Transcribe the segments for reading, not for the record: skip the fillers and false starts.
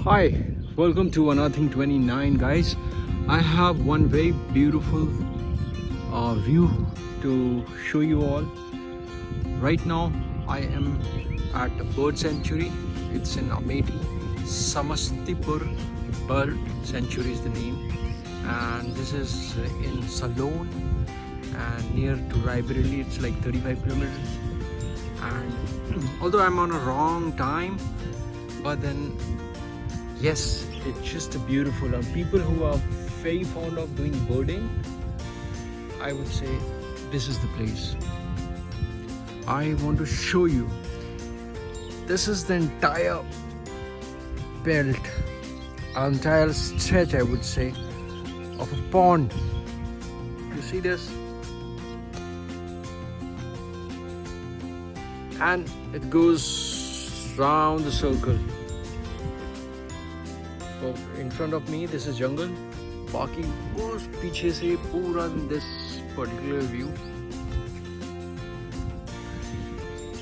Hi, welcome to another thing 29 guys. I have one very beautiful view to show you all. Right now I am at a bird sanctuary. It's in Amethi. Samaspur Bird Sanctuary is the name, and this is in Salon and near to Rae Bareli. It's like 35 kilometers, and although I'm on a wrong time, but then yes, it's just a beautiful. People who are very fond of doing birding, I would say this is the place. I want to show you. This is the entire belt, entire stretch, I would say, of a pond. You see this? And it goes round the circle. So in front of me, this is jungle. बाकी उस पीछे से पूरा this particular view.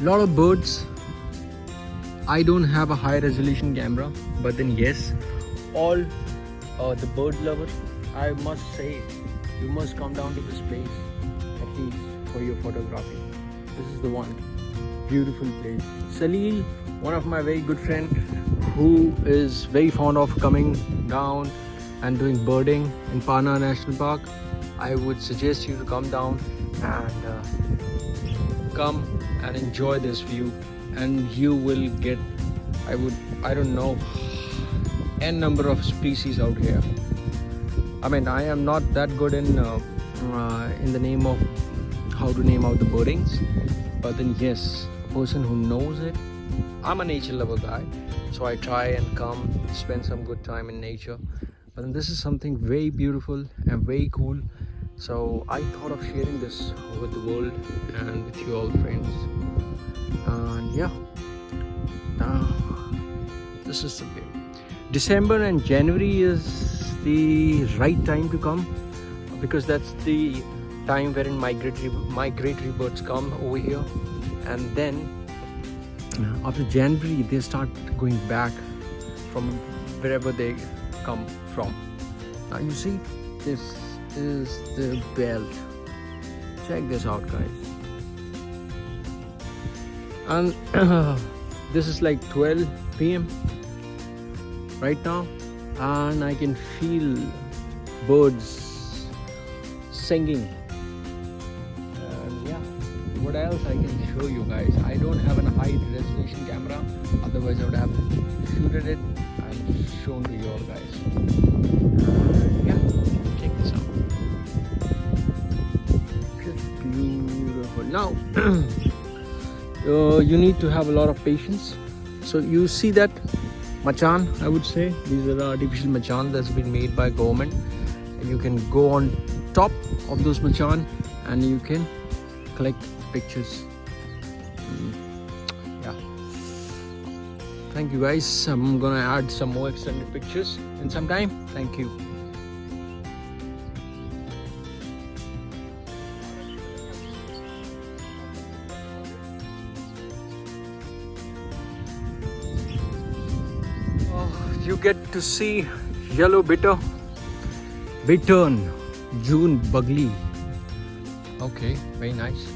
Lot of birds. I don't have a high resolution camera, but then yes, all the bird lovers, I must say, you must come down to this place at least for your photography. This is the one beautiful place. Salil, one of my very good friend, who is very fond of coming down and doing birding in Pana National Park, I would suggest you to come down and come and enjoy this view, and you will get, I don't know, n number of species out here. I mean, I am not that good in the name of how to name out the birdings, but then yes, a person who knows it. I'm a nature lover guy, so I try and come spend some good time in nature. But then this is something very beautiful and very cool, so I thought of sharing this with the world and with you all friends. And yeah, this is the way. December and January is the right time to come, because that's the time wherein migratory birds come over here, and then after January they start going back from wherever they come from. Now you see, this is the belt. Check this out, guys. And this is like 12 p.m. right now, and I can feel birds singing. And yeah, what else I can show you guys? I don't have a high resolution camera, otherwise I would have shooted it and shown to you all guys. Yeah, check this out. Just beautiful. Now you need to have a lot of patience. So you see that machan, I would say, these are artificial machan that's been made by government, and you can go on top of those machan and you can collect pictures. Yeah, thank you guys. I'm gonna add some more extended pictures in some time. Thank you. You get to see yellow bittern, June bugly. Okay, very nice.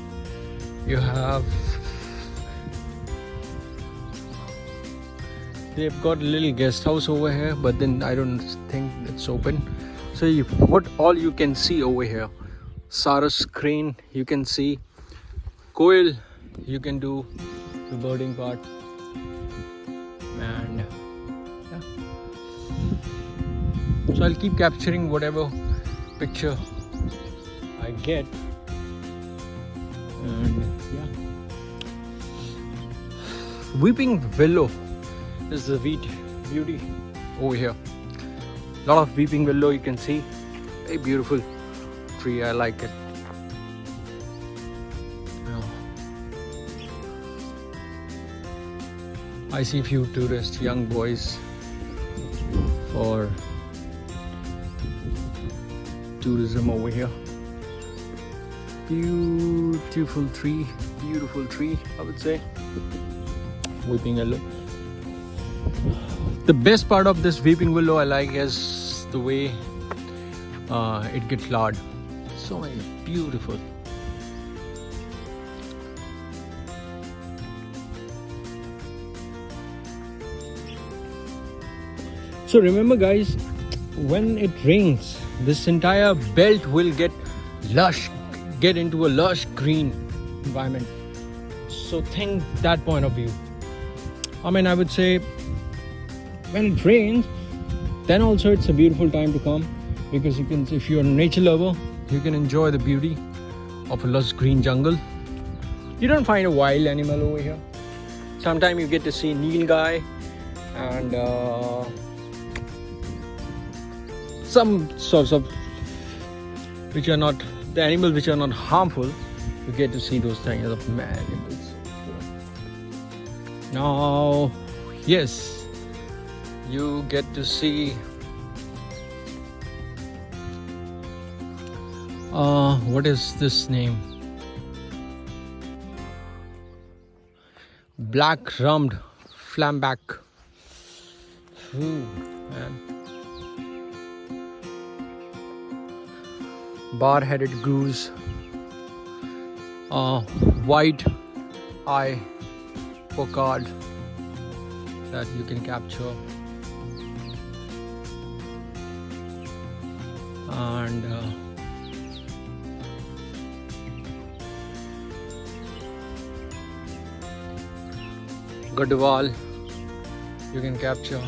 You have, they've got a little guest house over here, but then I don't think it's open. So what all you can see over here: Sarus crane, you can see koel, you can do the birding part, and yeah. So I'll keep capturing whatever picture I get. And yeah, weeping willow is the beauty over here. Lot of weeping willow you can see. Very beautiful tree. I like it. I see few tourists, young boys, for tourism over here. Beautiful tree, I would say. Weeping willow. The best part of this weeping willow I like is the way it gets flowered. So many beautiful. So remember guys, when it rains, this entire belt will get into a lush green environment. So think that point of view. I mean, I would say when it rains, then also it's a beautiful time to come, because you can, if you're a nature lover, you can enjoy the beauty of a lush green jungle. You don't find a wild animal over here. Sometimes you get to see nilgai and some sorts of which are not the animals which are not harmful. You get to see those kinds of animals. Now, yes, you get to see what is this name? Black rummed flamback. Ooh, man. Bar-headed goose, white eye pochard that you can capture, and Gadwal you can capture,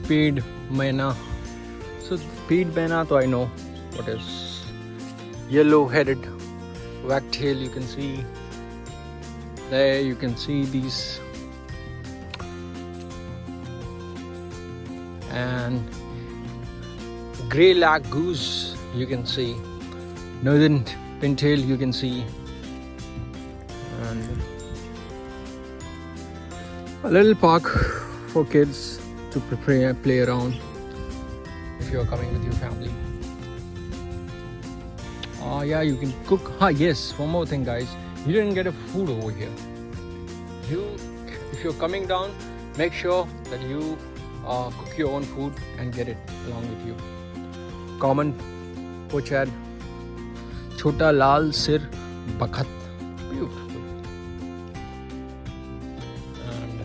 paid maina. So paid maina, I know what is. Yellow-headed wagtail you can see. There you can see these. And grey lag goose you can see. Northern pintail you can see. And a little park for kids to play around if you are coming with your family. Yeah, you can cook. Yes, one more thing guys, you didn't get a food over here. If you're coming down, make sure that you cook your own food and get it along with you. Common pochad, chota lal sir bakhat, beautiful. And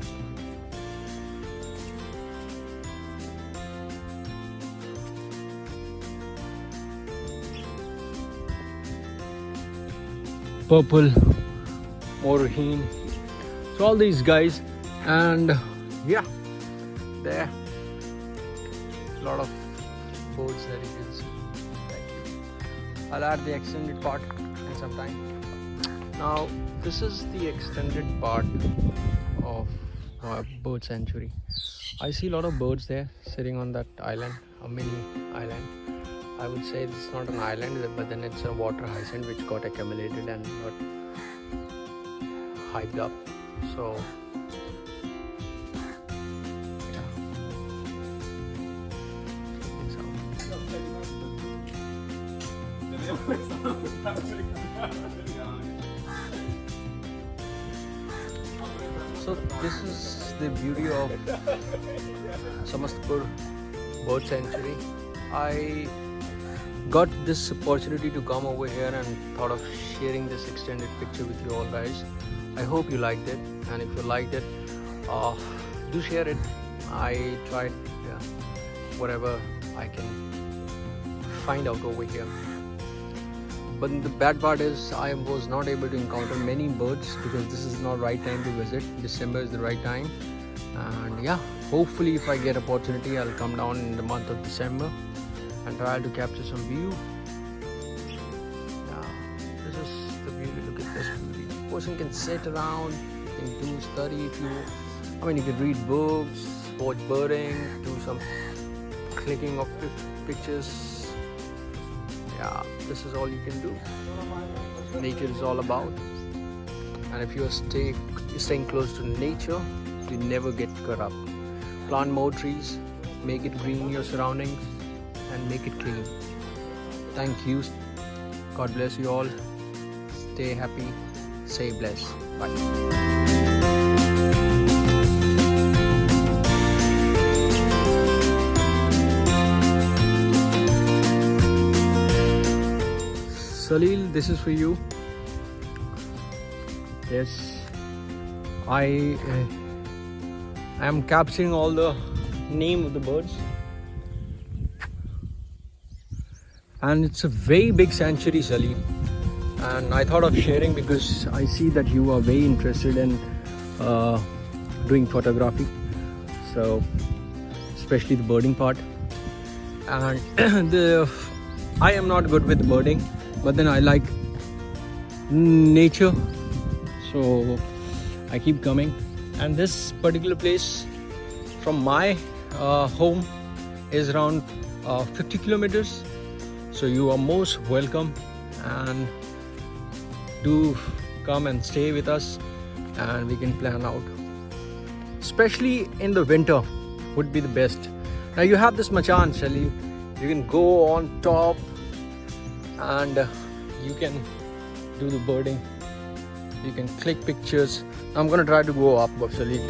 purple moorheen. So all these guys, and yeah, there a lot of birds that you can see. Thank you. I'll add the extended part in some time. Now this is the extended part of our bird sanctuary. I see a lot of birds there sitting on that island, a mini island. I would say it's not an island, but then it's a water hyacinth which got accumulated and got hyped up. So yeah. So this is the beauty of Samaspur Bird Sanctuary. I got this opportunity to come over here and thought of sharing this extended picture with you all guys. I hope you liked it, and if you liked it, do share it. I tried whatever I can find out over here. But the bad part is I was not able to encounter many birds because this is not right time to visit. December is the right time, and yeah, hopefully if I get opportunity I'll come down in the month of December and try to capture some view. Yeah, this is the beauty. Look at this beauty. Person can sit around, you can do study if you, you can read books, watch birding, do some clicking of pictures. Yeah, this is all you can do. Nature is all about, and if you are staying close to nature, you never get corrupt. Plant more trees, make it green your surroundings, and make it clean. Thank you. God bless you all. Stay happy, stay blessed. Bye. Salil, this is for you. Yes, I am capturing all the name of the birds, and it's a very big sanctuary, Salil, and I thought of sharing because I see that you are very interested in doing photography, so especially the birding part. And I am not good with birding, but then I like nature, so I keep coming. And this particular place from my home is around 50 kilometers, so you are most welcome, and do come and stay with us and we can plan out. Especially in the winter would be the best. Now you have this machan, Shelly. You can go on top and you can do the birding. You can click pictures. I'm gonna try to go up, Shelly.